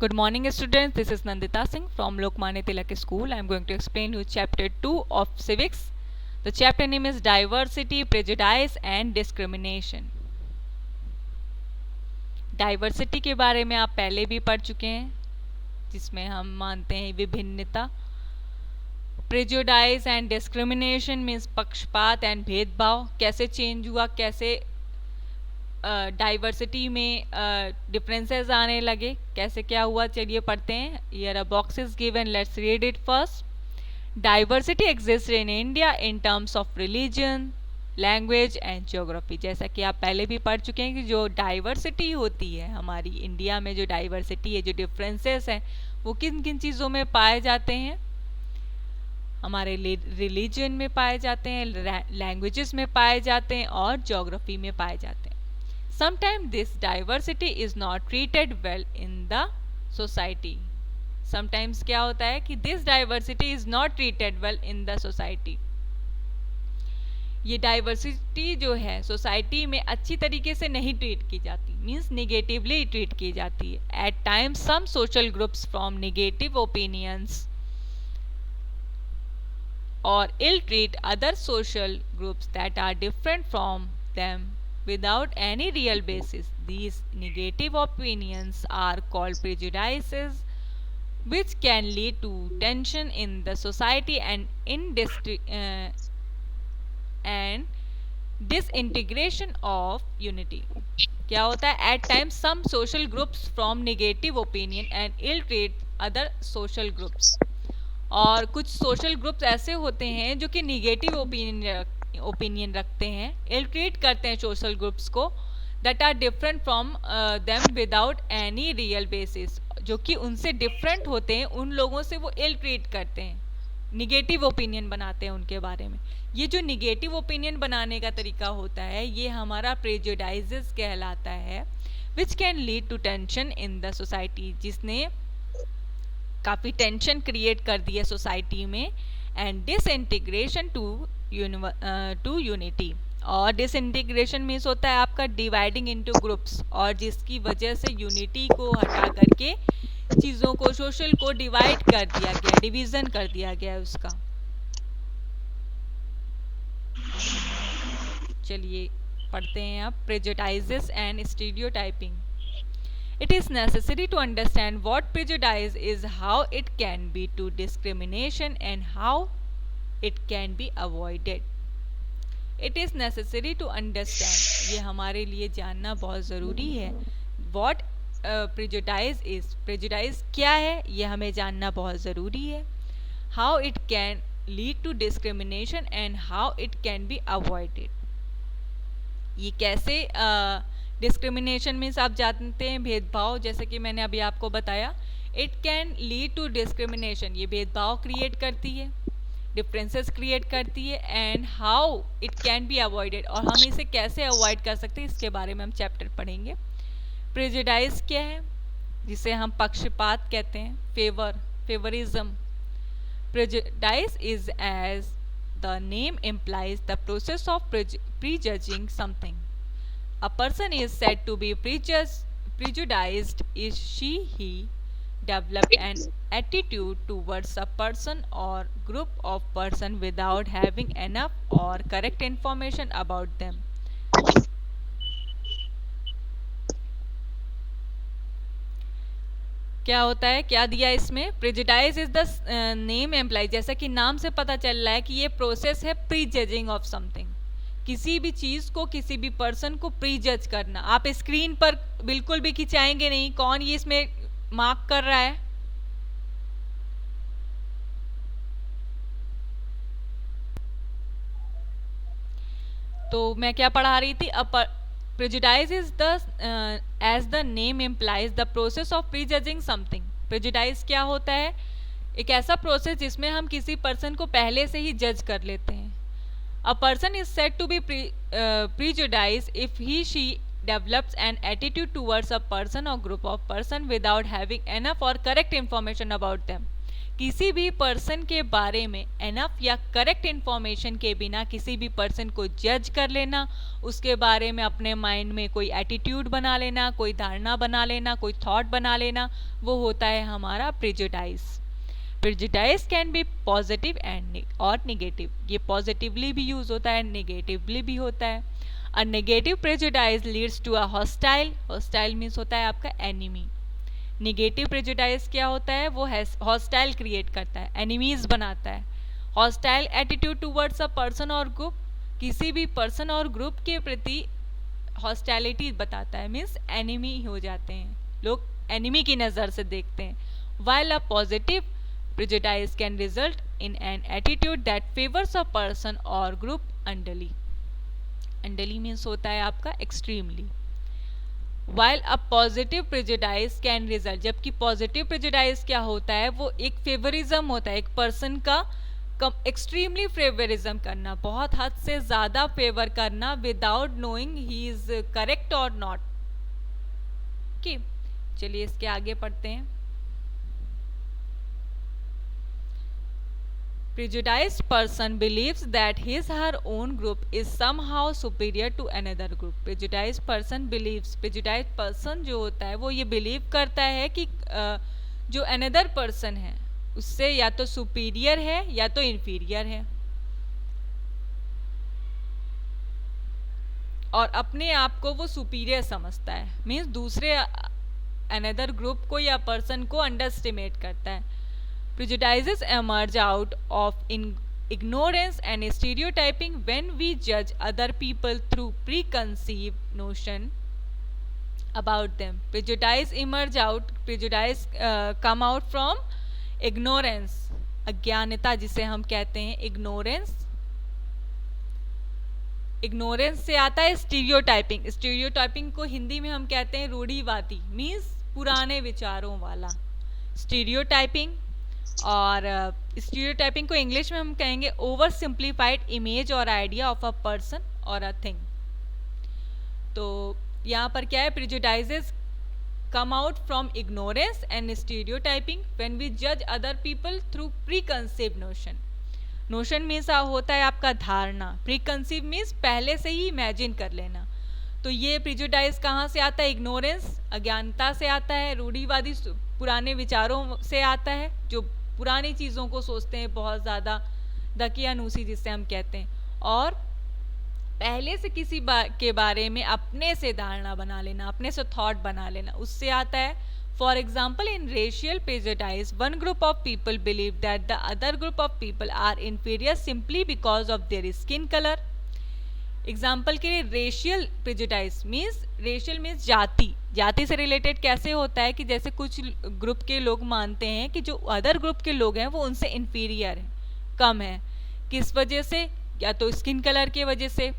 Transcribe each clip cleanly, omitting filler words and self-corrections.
Good morning, students. This is Nandita Singh from Lokmanya Tilak School. I am going to explain you chapter 2 of civics. The chapter name is Diversity, Prejudice and Discrimination. Diversity के बारे में आप पहले भी पढ़ चुके हैं, जिसमें हम मानते हैं विभिन्नता. प्रेजुडाइज एंड डिस्क्रिमिनेशन मीन्स पक्षपात एंड भेदभाव. कैसे चेंज हुआ, कैसे डाइवर्सिटी में डिफरेंसेस आने लगे, कैसे क्या हुआ, चलिए पढ़ते हैं. Here a box is given, let's read it first. Diversity exist in India in terms of religion, language and geography. जैसा कि आप पहले भी पढ़ चुके हैं कि जो डाइवर्सिटी होती है हमारी इंडिया में, जो डाइवर्सिटी है, जो डिफरेंसेस हैं, वो किन किन चीज़ों में पाए जाते हैं. हमारे रिलीजन में पाए जाते हैं, लैंग्वेजेस में पाए जाते हैं और ज्योग्राफी में पाए जाते हैं. Sometimes this diversity is not treated well in the society. Sometimes क्या होता है कि this diversity is not treated well in the society. ये डाइवर्सिटी जो है सोसाइटी में अच्छी तरीके से नहीं ट्रीट की जाती, मीन्स निगेटिवली ट्रीट की जाती है. At times some social groups from negative opinions or ill treat other social groups that are different from them without any real basis. These negative opinions are called prejudices, which can lead to tension in the society and disintegration of unity. क्या होता है? At times some social groups form negative opinion and ill treat other social groups. और कुछ social groups ऐसे होते हैं जो कि निगेटिव ओपिनियन रखते हैं, इल ट्रीट करते हैं सोशल ग्रुप्स को, that are different from them without any real basis. जो कि उनसे डिफरेंट होते हैं, उन लोगों से वो इल ट्रीट करते हैं, निगेटिव ओपिनियन बनाते हैं उनके बारे में. ये जो निगेटिव ओपिनियन बनाने का तरीका होता है, ये हमारा प्रेजुडाइजेस कहलाता है, which can lead to tension in the society. जिसने काफ़ी टेंशन क्रिएट कर दी है सोसाइटी में. And disintegration to unity. और डिसइंटीग्रेशन मीन्स होता है आपका डिवाइडिंग इनटू ग्रुप्स, और जिसकी वजह से यूनिटी को हटा करके चीज़ों को, सोशल को डिवाइड कर दिया गया, डिवीज़न कर दिया गया है उसका. चलिए पढ़ते हैं अब. Prejudices and stereotyping. It is necessary to understand what prejudice is, how it can be to discrimination and how it can be avoided. It is necessary to understand, ये हमारे लिए जानना बहुत ज़रूरी है. What prejudice is, prejudice क्या है, ये हमें जानना बहुत ज़रूरी है. How it can lead to discrimination and how it can be avoided. ये कैसे डिस्क्रिमिनेशन मीन्स आप जानते हैं भेदभाव, जैसे कि मैंने अभी आपको बताया. It can lead to discrimination, ये भेदभाव क्रिएट करती है, डिफरेंसेस क्रिएट करती है. And how it can be avoided, और हम इसे कैसे अवॉइड कर सकते हैं, इसके बारे में हम चैप्टर पढ़ेंगे. प्रेजुडाइज क्या है, जिसे हम पक्षपात कहते हैं, favouritism. Prejudice is as the name implies the process of prejudging something. A person is said to be prejudiced if he developed an attitude towards a person or group of person without having enough or correct information about them. क्या होता है, क्या दिया इसमें? Prejudice is the name employee. जैसा कि नाम से पता चल रहा है कि ये प्रोसेस है प्री जजिंग ऑफ समथिंग. किसी भी चीज़ को, किसी भी पर्सन को प्री जज करना. आप स्क्रीन पर बिल्कुल भी खिंचाएंगे नहीं. कौन ये इसमें मार्क कर रहा है? तो मैं क्या पढ़ा रही थी? Prejudice is the as the name implies the process of prejudging something. Prejudice क्या होता है? एक ऐसा प्रोसेस जिसमें हम किसी पर्सन को पहले से ही जज कर लेते हैं. A person is said to be prejudiced if she develops an attitude towards a person or group of person without having enough or correct information about them. किसी भी पर्सन के बारे में एनफ या करेक्ट इन्फॉर्मेशन के बिना किसी भी पर्सन को जज कर लेना, उसके बारे में अपने माइंड में कोई एटीट्यूड बना लेना, कोई धारणा बना लेना, कोई थॉट बना लेना, वो होता है हमारा prejudice. Prejudice can be positive and और निगेटिव। ये पॉजिटिवली भी यूज होता है, निगेटिवली भी होता है। A negative prejudice leads to a hostile. Hostile means होता है आपका एनिमी। निगेटिव प्रेजुडाइज क्या होता है? वो हॉस्टाइल क्रिएट करता है, एनिमीज बनाता है। Hostile attitude towards a person और ग्रुप, किसी भी पर्सन और ग्रुप के प्रति हॉस्टैलिटी बताता है, मीन्स एनिमी हो जाते हैं, लोग एनिमी की नज़र से देखते हैं। While a positive prejudice can result in an attitude that favours a person और ग्रुप अंडरली। अंडरली मीन्स होता है आपका extremely. While a positive prejudice can result, जबकि पॉजिटिव प्रेजुडाइज क्या होता है? वो एक फेवरिज्म होता है, एक पर्सन का एक्सट्रीमली फेवरिज्म करना, बहुत हद से ज़्यादा फेवर करना without knowing he is correct और नॉट। ओके, चलिए इसके आगे पढ़ते हैं। Prejudiced person believes that his her own group is somehow superior to another group. Prejudiced person believes, prejudiced person जो होता है वो ये बिलीव करता है कि जो another person है उससे या तो सुपीरियर है या तो इन्फीरियर है, और अपने आप को वो सुपीरियर समझता है, मीन्स दूसरे अनदर ग्रुप को या पर्सन को अंडरस्टिमेट करता है। Prejudices emerge out of ignorance and stereotyping when we judge other people through preconceived notion about them. Prejudice come out from ignorance, अज्ञानता जिसे हम कहते हैं, ignorance से आता है स्टीरियोटाइपिंग। स्टीरियोटाइपिंग को हिंदी में हम कहते हैं रूढ़िवादी, मीन्स पुराने विचारों वाला स्टीरियोटाइपिंग। और स्टीरियोटाइपिंग को इंग्लिश में हम कहेंगे ओवर सिंप्लीफाइड इमेज और आइडिया ऑफ अ पर्सन और अ थिंग। तो यहाँ पर क्या है? Prejudices come out from ignorance and stereotyping when we जज other people through preconceive notion. Notion means होता है आपका धारणा, प्री कंसीव मीन्स पहले से ही इमेजिन कर लेना। तो ये प्रेजुडाइज कहाँ से आता है? इग्नोरेंस, अज्ञानता से आता है, रूढ़िवादी पुराने विचारों से आता है, जो पुरानी चीज़ों को सोचते हैं बहुत ज़्यादा, दकियानूसी जिससे हम कहते हैं, और पहले से किसी के बारे में अपने से धारणा बना लेना, अपने से थॉट बना लेना, उससे आता है। For example, in racial prejudice one group of people believe that the other group of people are inferior simply because of their skin colour. Example के लिए racial prejudice means, racial means जाति, जाति से रिलेटेड कैसे होता है कि जैसे कुछ ग्रुप के लोग मानते हैं कि जो अदर ग्रुप के लोग हैं वो उनसे इन्फीरियर है, कम है, किस वजह से? या तो स्किन कलर की वजह से।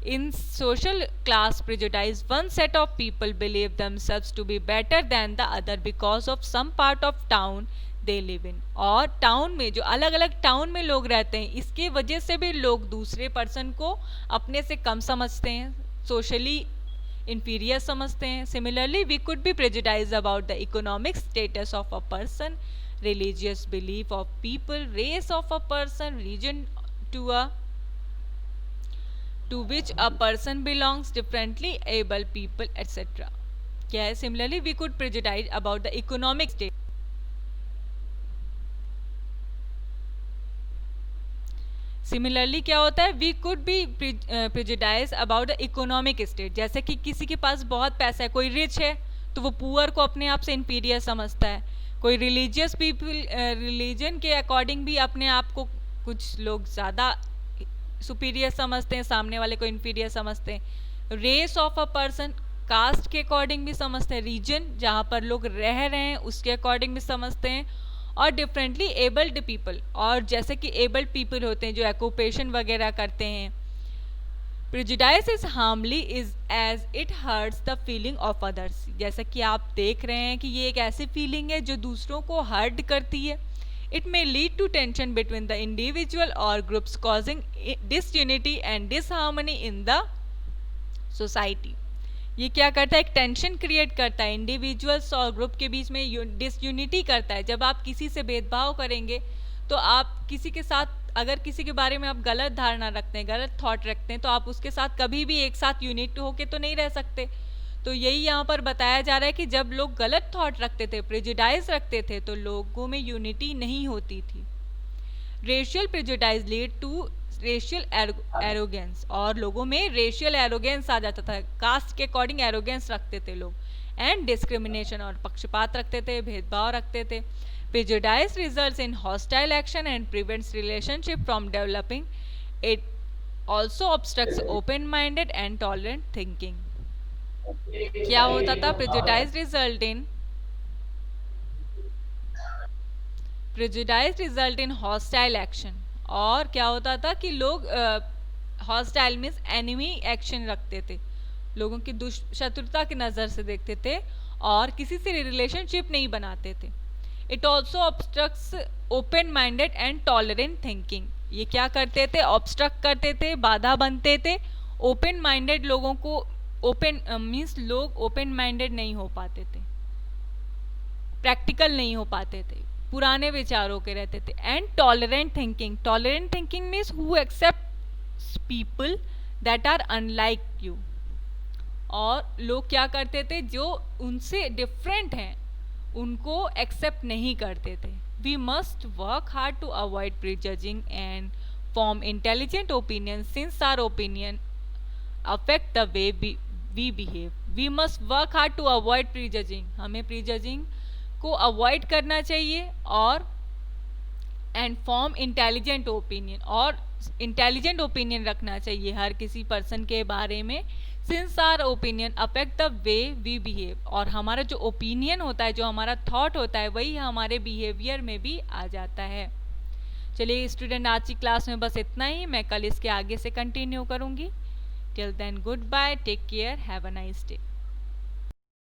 In social class prejudice one set of people believe themselves to be better than the other because of some part of town they live in. और टाउन में, जो अलग अलग टाउन में लोग रहते हैं, इसके वजह से भी लोग दूसरे पर्सन को अपने से कम समझते हैं, सोशली inferior समझते हैं। Similarly, we could be prejudiced about the economic status of a person, religious belief of people, race of a person, region to which a person belongs, differently able people, etc. क्या है? Similarly, we could prejudice about the economic state. Similarly क्या होता है? We could be prejudice about the economic state, जैसे कि किसी के पास बहुत पैसा है, कोई रिच है तो वो पुअर को अपने आप से इन्फीरियर समझता है। कोई रिलीजियस पीपल, रिलीजन के अकॉर्डिंग भी अपने आप को कुछ लोग ज़्यादा सुपीरियर समझते हैं, सामने वाले को इन्फीरियर समझते हैं। Race of a person, caste के अकॉर्डिंग भी समझते हैं, रीजन जहाँ पर लोग रह रहे हैं उसके अकॉर्डिंग भी समझते हैं, और डिफरेंटली एबल्ड पीपल, और जैसे कि एबल्ड पीपल होते हैं जो एक्यूपेशन वगैरह करते हैं। Prejudice is harmful is as it hurts the feeling of others, जैसा कि आप देख रहे हैं कि ये एक ऐसी फीलिंग है जो दूसरों को हर्ट करती है। It may lead to tension between the individual और groups causing disunity and disharmony in the society. ये क्या करता है, एक टेंशन क्रिएट करता है, इंडिविजुअल्स और ग्रुप के बीच में डिसयूनिटी करता है। जब आप किसी से भेदभाव करेंगे तो आप किसी के साथ, अगर किसी के बारे में आप गलत धारणा रखते हैं, गलत थॉट रखते हैं, तो आप उसके साथ कभी भी एक साथ यूनिट होके तो नहीं रह सकते। तो यही यहाँ पर बताया जा रहा है कि जब लोग गलत थॉट रखते थे, प्रेजुडाइज रखते थे, तो लोगों में यूनिटी नहीं होती थी। Racial prejudice lead to racial arrogance, और लोगों में रेशियल एरोगेंस आ जाता था, कास्ट के अकॉर्डिंग एरोगेंस रखते थे लोग, एंड डिस्क्रिमिनेशन, और पक्षपात रखते थे, भेदभाव रखते थे। Prejudice results in hostile action and prevents relationship from developing. It also obstructs open minded and tolerant thinking. क्या होता था, prejudice result in hostile action, और क्या होता था कि लोग हॉस्टाइल मीन्स एनिमी एक्शन रखते थे, लोगों की शत्रुता की नज़र से देखते थे और किसी से रिलेशनशिप नहीं बनाते थे। It also obstructs open minded and tolerant thinking. ये क्या करते थे, ऑब्स्ट्रक्ट करते थे, बाधा बनते थे ओपन माइंडेड लोगों को। ओपन मीन्स लोग ओपन माइंडेड नहीं हो पाते थे, प्रैक्टिकल नहीं हो पाते थे, पुराने विचारों के रहते थे। And tolerant thinking means who accept people that are unlike you. और लोग क्या करते थे, जो उनसे डिफरेंट हैं उनको एक्सेप्ट नहीं करते थे। We must work hard to avoid prejudging and form intelligent opinion since our opinion affect the way we behave. We must work hard to avoid prejudging, हमें प्रीजजिंग को अवॉइड करना चाहिए, और एंड फॉर्म इंटेलिजेंट ओपिनियन, और intelligent opinion रखना चाहिए हर किसी पर्सन के बारे में। Since our opinion affect the way we behave, और हमारा जो ओपिनियन होता है, जो हमारा थॉट होता है, वही हमारे बिहेवियर में भी आ जाता है। चलिए स्टूडेंट, आज की क्लास में बस इतना ही, मैं कल इसके आगे से कंटिन्यू करूँगी। Till then goodbye, take care, have a nice day.